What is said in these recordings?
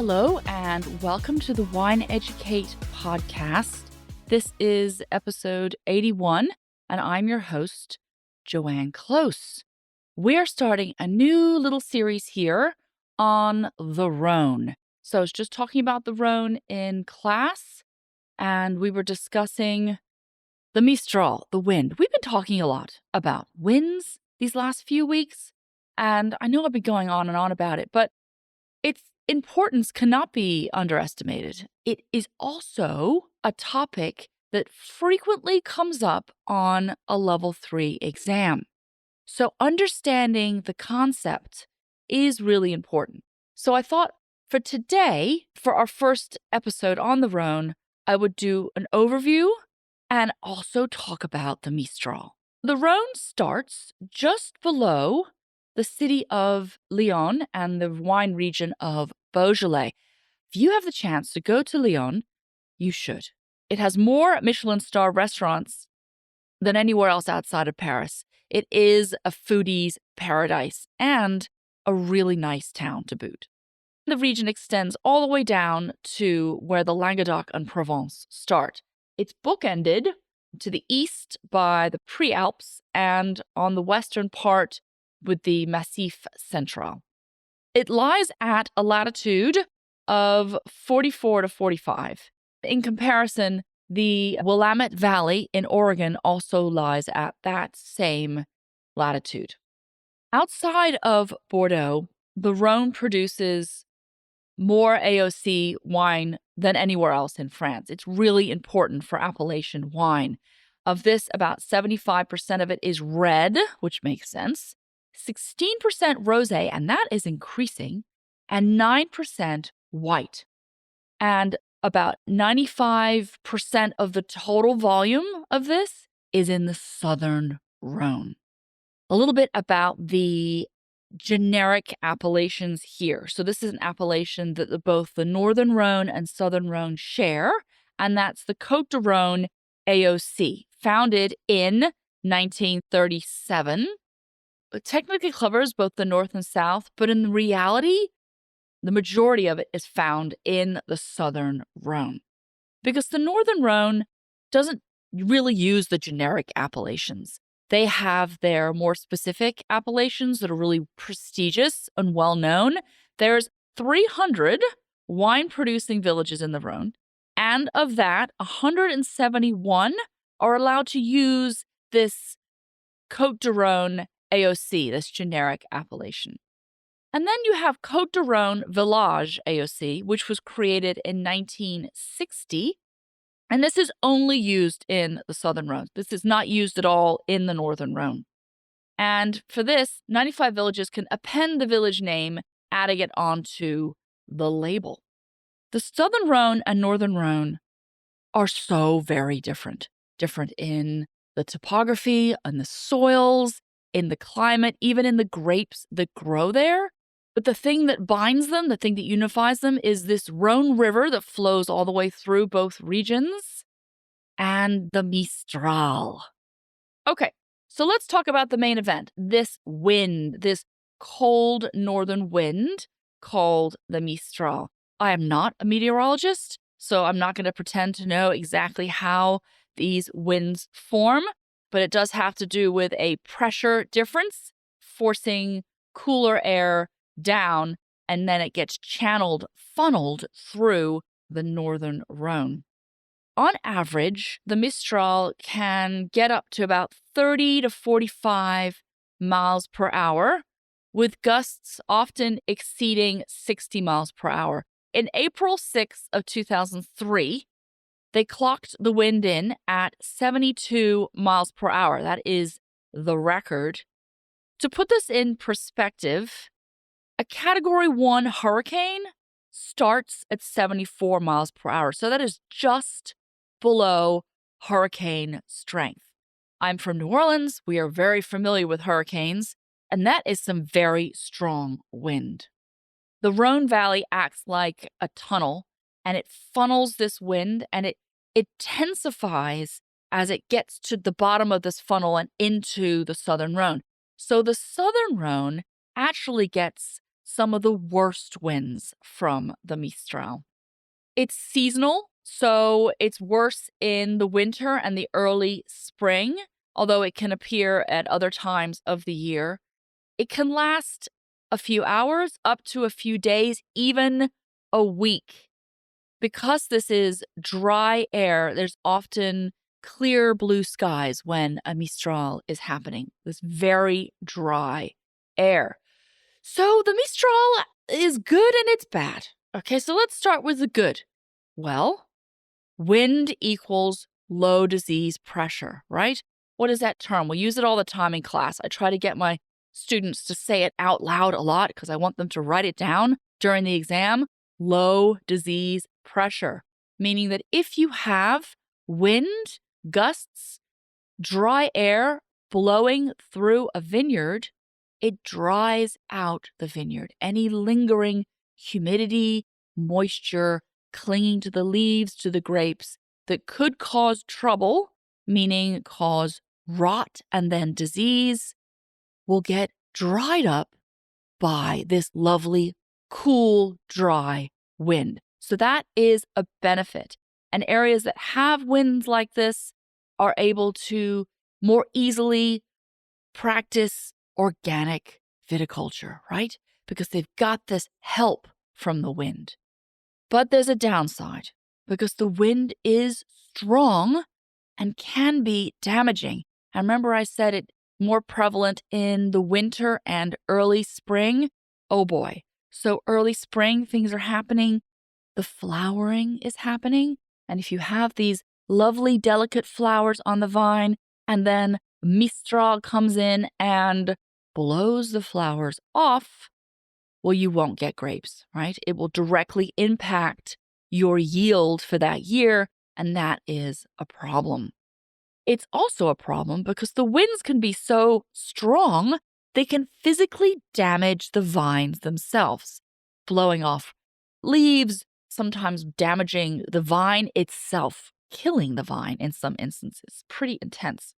Hello, and welcome to the Wine Educate podcast. This is episode 81, and I'm your host, Joanne Close. We're starting a new little series here on the Rhone. So I was just talking about the Rhone in class, and we were discussing the Mistral, the wind. We've been talking a lot about winds these last few weeks, and I know I've been going on and on about it, but its importance cannot be underestimated. It is also a topic that frequently comes up on a level 3 exam. So understanding the concept is really important. So I thought for today, for our first episode on the Rhone, I would do an overview and also talk about the Mistral. The Rhone starts just below the city of Lyon and the wine region of Beaujolais. If you have the chance to go to Lyon, you should. It has more Michelin star restaurants than anywhere else outside of Paris. It is a foodie's paradise and a really nice town to boot. The region extends all the way down to where the Languedoc and Provence start. It's bookended to the east by the Prealps and on the western part with the Massif Central. It lies at a latitude of 44 to 45. In comparison, the Willamette Valley in Oregon also lies at that same latitude. Outside of Bordeaux, the Rhone produces more AOC wine than anywhere else in France. It's really important for appellation wine. Of this, about 75% of it is red, which makes sense, 16% rosé, and that is increasing, and 9% white. And about 95% of the total volume of this is in the Southern Rhone. A little bit about the generic appellations here. So this is an appellation that both the Northern Rhone and Southern Rhone share, and that's the Côte du Rhone AOC, founded in 1937. It technically covers both the north and south, but in reality, the majority of it is found in the Southern Rhone. Because the Northern Rhone doesn't really use the generic appellations. They have their more specific appellations that are really prestigious and well-known. There's 300 wine-producing villages in the Rhone, and of that, 171 are allowed to use this Côte du Rhone AOC, this generic appellation. And then you have Côte du Rhone Village AOC, which was created in 1960. And this is only used in the Southern Rhone. This is not used at all in the Northern Rhone. And for this, 95 villages can append the village name, adding it onto the label. The Southern Rhone and Northern Rhone are so very different. Different in the topography, and the soils, in the climate, even in the grapes that grow there. But the thing that binds them, the thing that unifies them, is this Rhone River that flows all the way through both regions, and the Mistral. Okay, so let's talk about the main event. This wind, this cold northern wind called the Mistral. I am not a meteorologist, so I'm not going to pretend to know exactly how these winds form, but it does have to do with a pressure difference forcing cooler air down, and then it gets funneled through the Northern Rhone. On average, the Mistral can get up to about 30 to 45 miles per hour, with gusts often exceeding 60 miles per hour. In April 6th of 2003, they clocked the wind in at 72 miles per hour. That is the record. To put this in perspective, a Category 1 hurricane starts at 74 miles per hour. So that is just below hurricane strength. I'm from New Orleans. We are very familiar with hurricanes, and that is some very strong wind. The Rhone Valley acts like a tunnel, and it funnels this wind, and it intensifies as it gets to the bottom of this funnel and into the Southern Rhone. So the Southern Rhone actually gets some of the worst winds from the Mistral. It's seasonal, so it's worse in the winter and the early spring, although it can appear at other times of the year. It can last a few hours, up to a few days, even a week. Because this is dry air, there's often clear blue skies when a Mistral is happening. This very dry air. So the Mistral is good and it's bad. Okay, so let's start with the good. Well, wind equals low disease pressure, right? What is that term? We use it all the time in class. I try to get my students to say it out loud a lot because I want them to write it down during the exam. Low disease pressure, meaning that if you have wind, gusts, dry air blowing through a vineyard, it dries out the vineyard. Any lingering humidity, moisture clinging to the leaves, to the grapes that could cause trouble, meaning cause rot and then disease, will get dried up by this lovely, cool, dry wind. So that is a benefit. And areas that have winds like this are able to more easily practice organic viticulture, right? Because they've got this help from the wind. But there's a downside because the wind is strong and can be damaging. And remember I said it more prevalent in the winter and early spring. Oh boy. So early spring, things are happening. The flowering is happening. And if you have these lovely, delicate flowers on the vine, and then Mistral comes in and blows the flowers off, well, you won't get grapes, right? It will directly impact your yield for that year, and that is a problem. It's also a problem because the winds can be so strong, they can physically damage the vines themselves, blowing off leaves, sometimes damaging the vine itself, killing the vine in some instances. Pretty intense.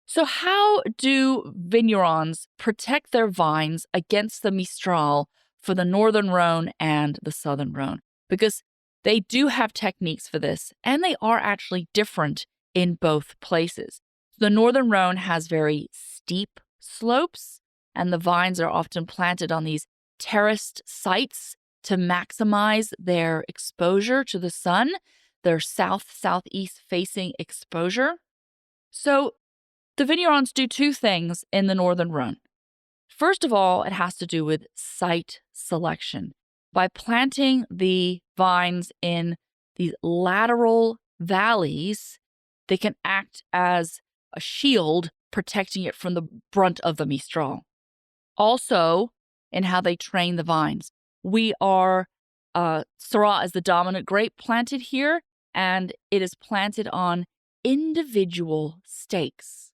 So how do vignerons protect their vines against the Mistral for the Northern Rhone and the Southern Rhone? Because they do have techniques for this, and they are actually different in both places. The Northern Rhone has very steep slopes, and the vines are often planted on these terraced sites to maximize their exposure to the sun, their southeast facing exposure. So the vignerons do two things in the Northern Rhone. First of all, it has to do with site selection. By planting the vines in these lateral valleys, they can act as a shield, protecting it from the brunt of the Mistral. Also, in how they train the vines. We are, Syrah is the dominant grape planted here, and it is planted on individual stakes.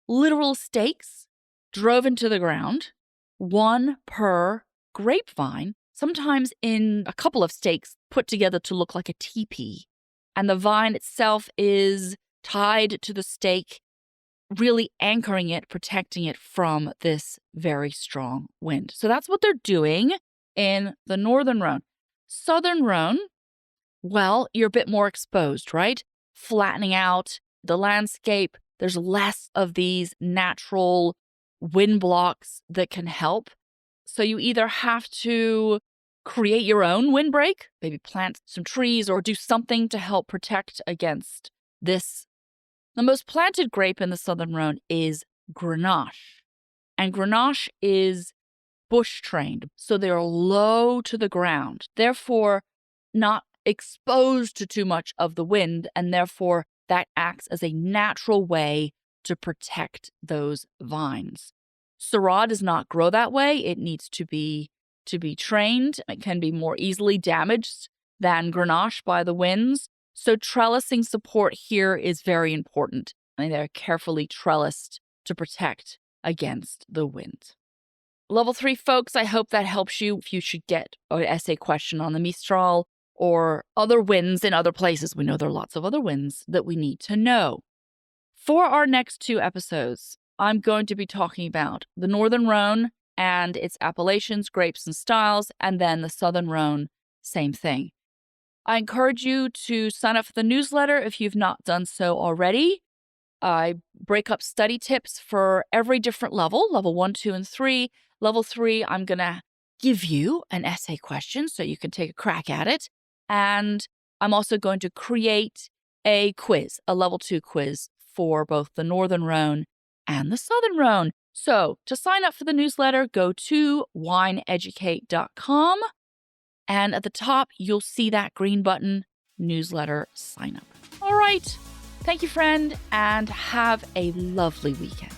Literal stakes drove into the ground, one per grapevine, sometimes in a couple of stakes put together to look like a teepee. And the vine itself is tied to the stake, really anchoring it, protecting it from this very strong wind. So that's what they're doing in the Northern Rhone. Southern Rhone, well, you're a bit more exposed, right? Flattening out the landscape. There's less of these natural wind blocks that can help. So you either have to create your own windbreak, maybe plant some trees or do something to help protect against this. The most planted grape in the Southern Rhone is Grenache. And Grenache is bush trained, so they're low to the ground, therefore not exposed to too much of the wind, and therefore that acts as a natural way to protect those vines. Syrah does not grow that way. It needs to be trained. It can be more easily damaged than Grenache by the winds. So trellising support here is very important. And they're carefully trellised to protect against the wind. Level 3 folks, I hope that helps you if you should get an essay question on the Mistral or other winds in other places. We know there are lots of other winds that we need to know. For our next 2 episodes, I'm going to be talking about the Northern Rhone and its appellations, grapes, and styles, and then the Southern Rhone, same thing. I encourage you to sign up for the newsletter if you've not done so already. I break up study tips for every different level, level 1, 2, and 3. Level 3, I'm going to give you an essay question so you can take a crack at it. And I'm also going to create a quiz, a level 2 quiz for both the Northern Rhone and the Southern Rhone. So to sign up for the newsletter, go to wineeducate.com. And at the top, you'll see that green button, newsletter sign up. All right. Thank you, friend, and have a lovely weekend.